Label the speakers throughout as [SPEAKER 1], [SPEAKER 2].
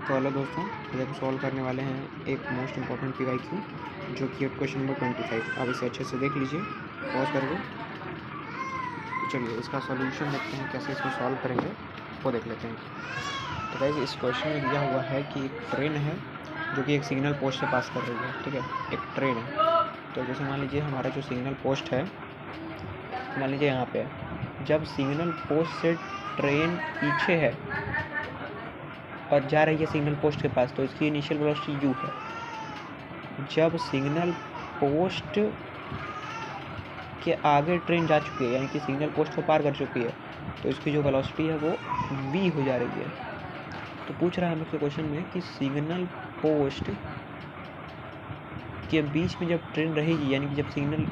[SPEAKER 1] तो हेलो दोस्तों, आज हम सॉल्व करने वाले हैं एक मोस्ट इम्पॉर्टेंट PYQ जो कि है क्वेश्चन नंबर 25। आप इसे अच्छे से देख लीजिए पॉज करके। तो चलिए इसका सॉल्यूशन देखते हैं, कैसे इसको सॉल्व करेंगे वो देख लेते हैं। तो गाइस इस क्वेश्चन में दिया हुआ है कि एक ट्रेन है जो कि एक सिग्नल पोस्ट से पास कर रही है। ठीक है, एक ट्रेन है। तो जैसे मान लीजिए हमारा जो सिग्नल पोस्ट है, मान लीजिए यहाँ पे है। जब सिग्नल पोस्ट से ट्रेन पीछे है और जा रही है सिग्नल पोस्ट के पास, तो इसकी इनिशियल वेलोसिटी u है। जब सिग्नल पोस्ट के आगे ट्रेन जा चुकी है, यानी कि सिग्नल पोस्ट को पार कर चुकी है, तो इसकी जो वेलोसिटी है वो v हो जा रही है। तो पूछ रहा है हमसे क्वेश्चन में कि सिग्नल पोस्ट के बीच में जब ट्रेन रहेगी, यानी कि जब सिग्नल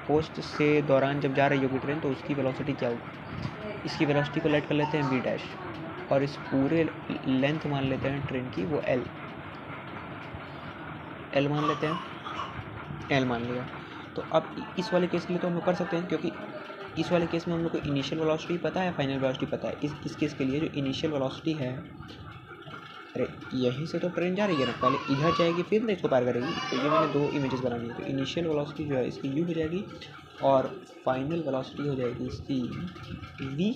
[SPEAKER 1] पोस्ट से दौरान जब जा रही होगी ट्रेन, तो उसकी वेलोसिटी क्या होगी। इसकी वेलोसिटी को लेट कर लेते हैं v डैश, और इस पूरे लेंथ मान लेते हैं ट्रेन की वो l मान लेते हैं, l मान लिया। तो अब इस वाले केस के लिए तो हम लोग कर सकते हैं, क्योंकि इस वाले केस में हम लोग को इनिशियल वेलोसिटी पता है, फाइनल वेलोसिटी पता है। इस केस के लिए जो इनिशियल वेलोसिटी है, अरे यहीं से तो ट्रेन जा रही है ना, पहले इधर जाएगी फिर ना इसको पार करेगी। तो ये मैंने दो इमेजेस बनानी है। तो इनिशियल वेलोसिटी जो है इसकी u हो जाएगी और फाइनल वेलोसिटी हो जाएगी इसकी v।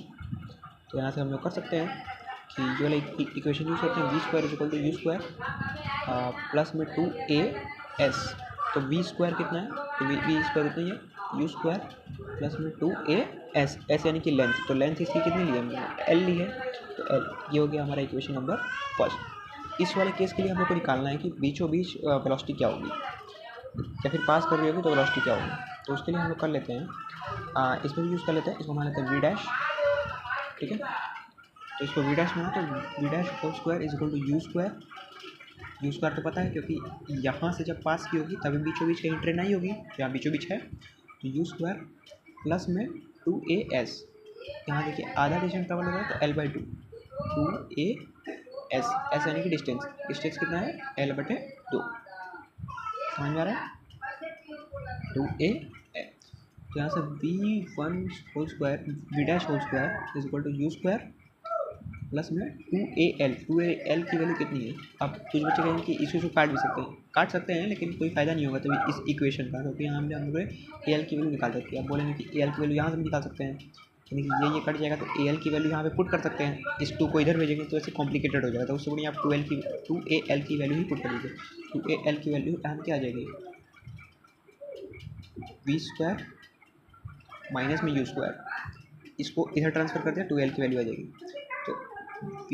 [SPEAKER 1] तो यहाँ से हम लोग कर सकते हैं कि जो वाला इक्वेशन यूज़ करते हैं, v square is equal to u square plus में 2as। तो v स्क्वायर कितना है, तो v स्क्वायर कितना है, यू स्क्वायर प्लस में 2as, एस यानी कि लेंथ। तो लेंथ इसकी कितनी ली हमने, l ली है। तो l ये हो गया हमारा इक्वेशन नंबर फर्स्ट। इस वाले केस के लिए हम लोग को निकालना है कि बीचों बीच वेलोसिटी क्या होगी, या फिर पास कर रही होगी तो वेलोसिटी क्या होगी। तो उसके लिए हम लोग कर लेते हैं, इसमें भी यूज़ कर लेते हैं, इसको मान लेते हैं v डैश। ठीक है, तो इसको v डैश माना, तो v dash whole square is equal to u square. U square तो पता है, क्योंकि यहाँ से जब पास की होगी तभी बीचों बीच कहीं ट्रेन आई होगी, यहाँ बीचों बीच है। तो यू स्क्वायर प्लस में 2as, यहाँ देखिए आधा डिस्टेंस ट्रेवल हो रहा है तो l/2, 2as, एस यानी कि डिस्टेंस। डिस्टेंस कितना है, l/2। समझ में आ रहा है, 2a। तो यहाँ से v1 whole square, v dash whole square is equal to u square plus में 2al। 2al की वैल्यू कितनी है। अब कुछ बच्चे कहेंगे कि इसको काट सकते हैं, लेकिन कोई फ़ायदा नहीं होगा तभी इस इक्वेशन का, क्योंकि यहाँ हम लोग al की वैल्यू निकाल सकते हैं। अब बोलेंगे कि al की वैल्यू यहाँ से निकाल सकते हैं, यानी कि ये कट जाएगा तो al की वैल्यू यहाँ पे पुट कर सकते हैं। इस 2 को इधर भेजेंगे तो ऐसे कॉम्प्लिकेटेड हो जाएगा, तो उससे बढ़िया आप 2al की वैल्यू ही पुट कर दीजिए। 2al की वैल्यू यहाँ क्या आ जाएगी, v स्क्वायर माइनस में यू स्क्वायर, इसको इधर ट्रांसफर कर दिया, 2al की वैल्यू आ जाएगी। तो v